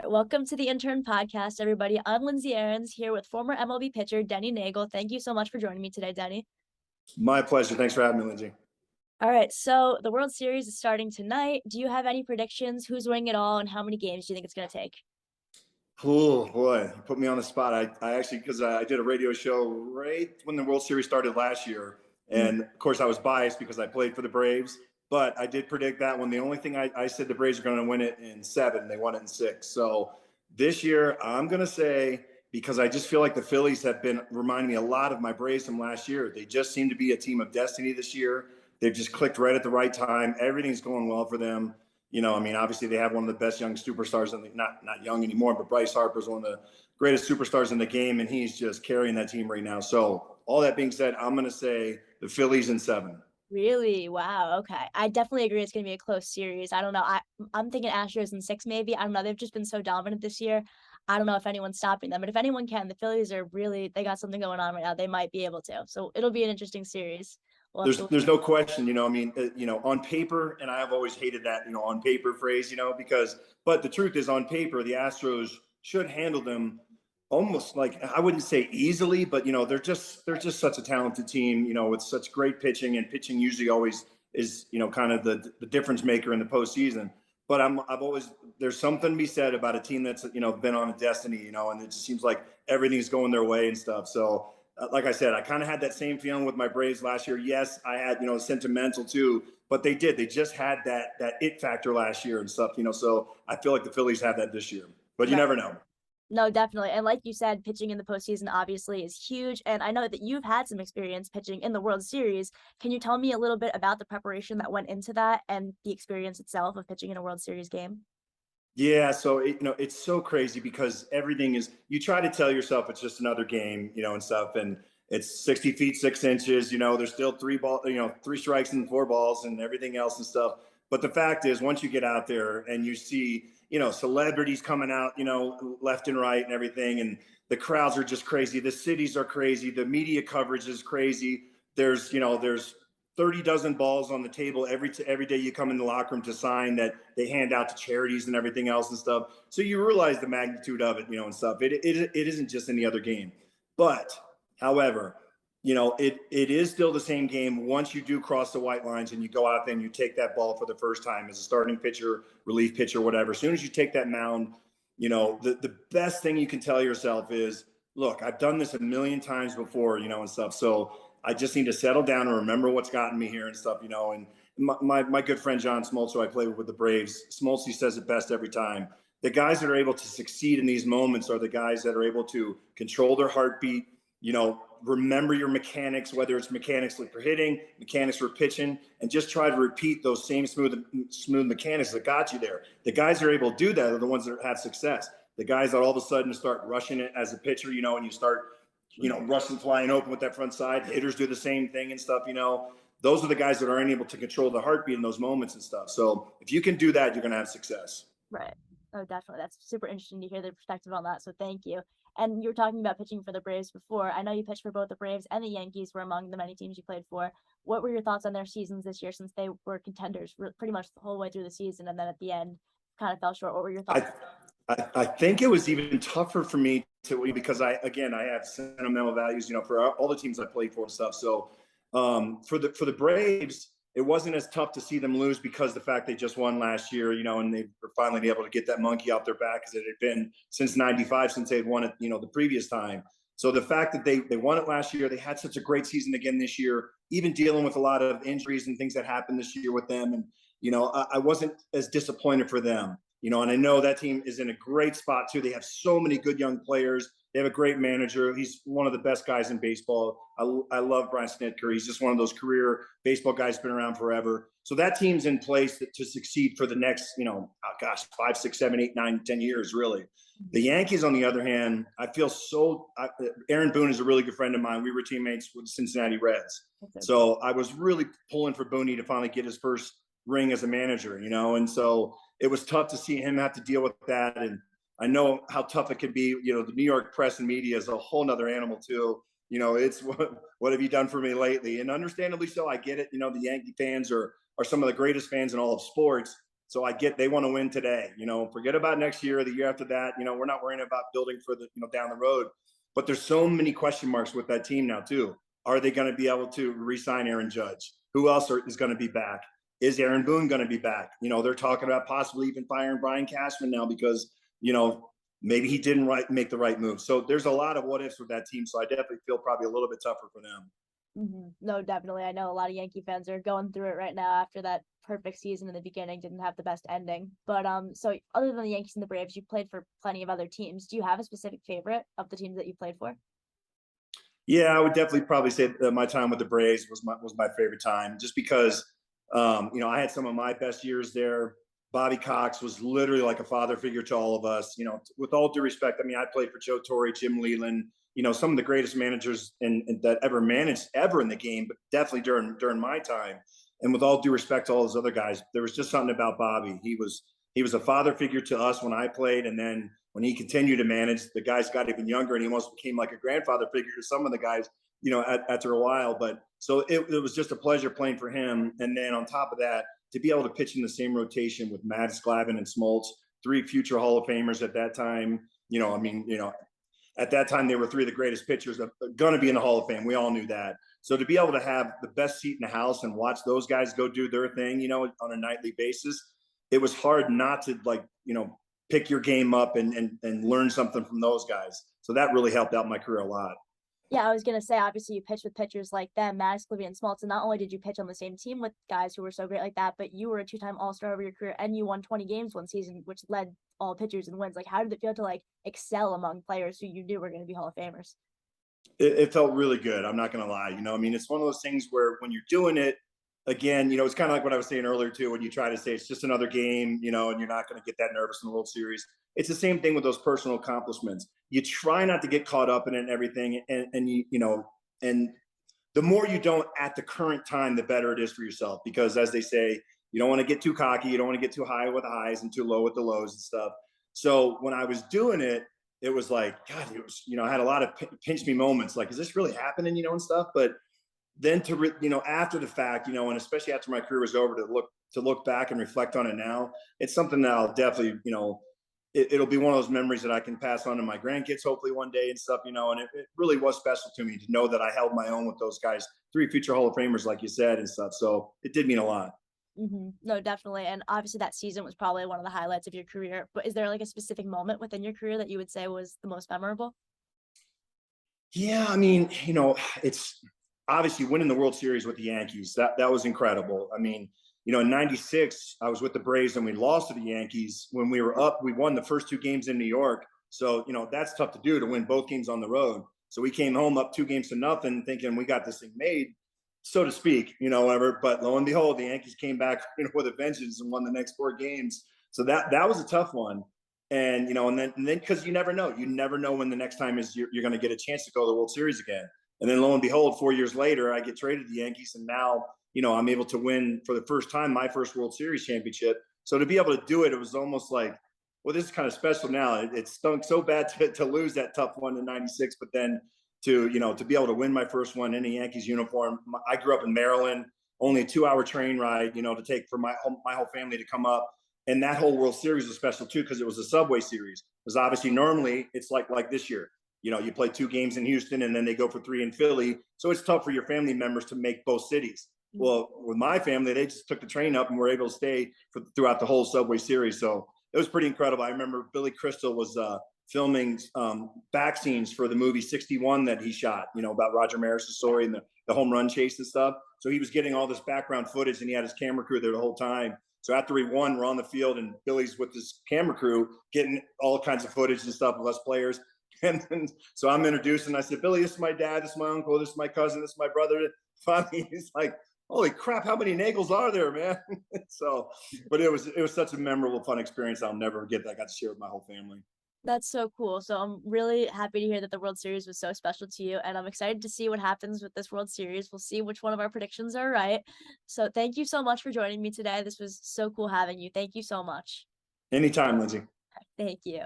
Welcome to the Intern podcast, everybody. I'm Lindsay Aarons here with former MLB pitcher Denny Neagle. Thank you so much for joining me today, Denny. My pleasure. Thanks for having me, Lindsay. All right, so the World Series is starting tonight. Do you have any predictions? Who's winning it all, and how many games do you think it's going to take? Oh boy, you put me on the spot. I actually, because I did a radio show right when the World Series started last year, Mm. and of course I was biased because I played for the Braves. But I did predict that one. The only thing I said the Braves are going to win it in 7. They won it in 6. So this year I'm going to say, because I just feel like the Phillies have been reminding me a lot of my Braves from last year. They just seem to be a team of destiny this year. They've just clicked right at the right time. Everything's going well for them. I mean, obviously they have one of the best young superstars in the not young anymore, but Bryce Harper's one of the greatest superstars in the game, and he's just carrying that team right now. So all that being said, I'm going to say the Phillies in 7. Really? Wow. Okay. I definitely agree it's going to be a close series. I don't know. I'm thinking Astros in 6 maybe. I don't know. They've just been so dominant this year. I don't know if anyone's stopping them, but if anyone can, the Phillies are really they got something going on right now. They might be able to. So it'll be an interesting series. We'll have to. There's no question. I mean, on paper, and I have always hated that, on paper phrase, because, but the truth is, on paper, the Astros should handle them almost, like, I wouldn't say easily, but they're just such a talented team, with such great pitching, and pitching usually always is, kind of the difference maker in the postseason. But I've always, there's something to be said about a team that's, been on a destiny, and it just seems like everything's going their way and stuff. So like I said, I kind of had that same feeling with my Braves last year. Yes, I had, sentimental too, but they just had that it factor last year and stuff, so I feel like the Phillies have that this year, but you Right. never know. No, definitely. And like you said, pitching in the postseason obviously is huge. And I know that you've had some experience pitching in the World Series. Can you tell me a little bit about the preparation that went into that and the experience itself of pitching in a World Series game? Yeah, so it's so crazy because everything is, you try to tell yourself it's just another game, and stuff, and it's 60 feet 6 inches. There's still 3 strikes and 4 balls and everything else and stuff. But the fact is, once you get out there and you see, celebrities coming out, left and right and everything, and the crowds are just crazy. The cities are crazy. The media coverage is crazy. There's 30 dozen balls on the table every day you come in the locker room to sign that they hand out to charities and everything else and stuff. So you realize the magnitude of it, and stuff. It isn't just any other game. But however, it is still the same game once you do cross the white lines and you go out there and you take that ball for the first time as a starting pitcher, relief pitcher, whatever. As soon as you take that mound, the best thing you can tell yourself is, look, I've done this a million times before, and stuff. So I just need to settle down and remember what's gotten me here and stuff, And my good friend John Smoltz, who I play with the Braves, Smoltz says it best every time. The guys that are able to succeed in these moments are the guys that are able to control their heartbeat, remember your mechanics, whether it's mechanics for hitting, mechanics for pitching, and just try to repeat those same smooth mechanics that got you there. The guys that are able to do that are the ones that have success. The guys that all of a sudden start rushing it as a pitcher, and you start Russell flying open with that front side. Hitters do the same thing and stuff, Those are the guys that aren't able to control the heartbeat in those moments and stuff. So if you can do that, you're going to have success. Right. Oh, definitely. That's super interesting to hear the perspective on that. So thank you. And you were talking about pitching for the Braves before. I know you pitched for both the Braves and the Yankees were among the many teams you played for. What were your thoughts on their seasons this year since they were contenders pretty much the whole way through the season and then at the end kind of fell short? What were your thoughts? I think it was even tougher for me because I have sentimental values, for all the teams I played for and stuff. So for the Braves, it wasn't as tough to see them lose because the fact they just won last year, and they were finally able to get that monkey off their back because it had been since '95 since they had won it, the previous time. So the fact that they won it last year, they had such a great season again this year, even dealing with a lot of injuries and things that happened this year with them. And, I wasn't as disappointed for them. And I know that team is in a great spot too. They have so many good young players. They have a great manager. He's one of the best guys in baseball. I love Brian Snitker. He's just one of those career baseball guys, been around forever. So that team's in place to succeed for the next, 5, 6, 7, 8, 9, 10 years, really. The Yankees, on the other hand, I feel Aaron Boone is a really good friend of mine. We were teammates with the Cincinnati Reds. So I was really pulling for Booney to finally get his first ring as a manager, and so it was tough to see him have to deal with that. And I know how tough it could be. The New York press and media is a whole nother animal too. It's what have you done for me lately? And understandably so, I get it. The Yankee fans are some of the greatest fans in all of sports. So I get they want to win today. Forget about next year or the year after that. We're not worrying about building for the down the road. But there's so many question marks with that team now too. Are they going to be able to re-sign Aaron Judge? Who else is going to be back? Is Aaron Boone going to be back? They're talking about possibly even firing Brian Cashman now because maybe he didn't make the right move. So there's a lot of what ifs with that team. So I definitely feel probably a little bit tougher for them. No, definitely. I know a lot of Yankee fans are going through it right now after that perfect season in the beginning didn't have the best ending. But so other than the Yankees and the Braves, you played for plenty of other teams. Do you have a specific favorite of the teams that you played for? Yeah, I would definitely probably say that my time with the Braves was my favorite time, just because I had some of my best years there. Bobby Cox was literally like a father figure to all of us. With all due respect, I mean, I played for Joe Torre, Jim Leland, some of the greatest managers that ever managed ever in the game, but definitely during my time. And with all due respect to all those other guys, there was just something about Bobby. He was a father figure to us when I played, and then when he continued to manage, the guys got even younger, and he almost became like a grandfather figure to some of the guys, after a while. But so it was just a pleasure playing for him. And then on top of that, to be able to pitch in the same rotation with Matt Glavine and Smoltz, three future Hall of Famers at that time. At that time they were three of the greatest pitchers going to be in the Hall of Fame. We all knew that. So to be able to have the best seat in the house and watch those guys go do their thing, on a nightly basis, it was hard not to pick your game up and learn something from those guys. So that really helped out my career a lot. Yeah, I was gonna say, obviously you pitched with pitchers like them, Maddox, Clivy, and Smoltz, and not only did you pitch on the same team with guys who were so great like that, but you were a two-time All-Star over your career, and you won 20 games one season, which led all pitchers in wins. Like, how did it feel to excel among players who you knew were going to be Hall of Famers? It felt really good. I'm not going to lie. I mean, it's one of those things where when you're doing it, again, it's kind of like what I was saying earlier too, when you try to say it's just another game, and you're not going to get that nervous in the World Series. It's the same thing with those personal accomplishments. You try not to get caught up in it and everything. And the more you don't at the current time, the better it is for yourself. Because as they say, you don't want to get too cocky. You don't want to get too high with the highs and too low with the lows and stuff. So when I was doing it, it was like, God, it was, I had a lot of pinch me moments. Like, is this really happening, and stuff. But then after the fact, and especially after my career was over, to look back and reflect on it now, it's something that I'll definitely, it'll be one of those memories that I can pass on to my grandkids, hopefully one day and stuff, and it really was special to me to know that I held my own with those guys, three future Hall of Famers, like you said, and stuff. So it did mean a lot. No, definitely. And obviously that season was probably one of the highlights of your career. But is there a specific moment within your career that you would say was the most memorable? Yeah, I mean, it's obviously winning the World Series with the Yankees. That was incredible. I mean, in '96, I was with the Braves and we lost to the Yankees. When we were up, we won the first two games in New York. So, that's tough to do, to win both games on the road. So we came home up 2-0, thinking we got this thing made, so to speak, whatever. But lo and behold, the Yankees came back, with a vengeance and won the next four games. So that was a tough one. And and then because you never know when the next time is you're going to get a chance to go to the World Series again. And then lo and behold, 4 years later, I get traded to the Yankees, and now I'm able to win for the first time my first World Series championship. So to be able to do it, it was almost like, well, this is kind of special now. It stunk so bad to lose that tough one in '96, but then to be able to win my first one in a Yankees uniform. I grew up in Maryland, only a 2-hour train ride, to take for my whole family to come up. And that whole World Series was special too, because it was a subway series. Because obviously normally it's like this year. You play 2 games in Houston and then they go for 3 in Philly. So it's tough for your family members to make both cities. Well, with my family, they just took the train up and were able to stay throughout the whole subway series. So it was pretty incredible. I remember Billy Crystal was filming back scenes for the movie 61 that he shot, about Roger Maris's story and the home run chase and stuff. So he was getting all this background footage, and he had his camera crew there the whole time. So after we won, we're on the field, and Billy's with his camera crew getting all kinds of footage and stuff of us players. And then, so I'm introduced, and I said, Billy, this is my dad, this is my uncle, this is my cousin, this is my brother. Finally, he's like, holy crap, how many Nagels are there, man? So, but it was such a memorable, fun experience I'll never forget that I got to share with my whole family. That's so cool. So I'm really happy to hear that the World Series was so special to you, and I'm excited to see what happens with this World Series. We'll see which one of our predictions are right. So thank you so much for joining me today. This was so cool having you. Thank you so much. Anytime, Lindsay. Thank you.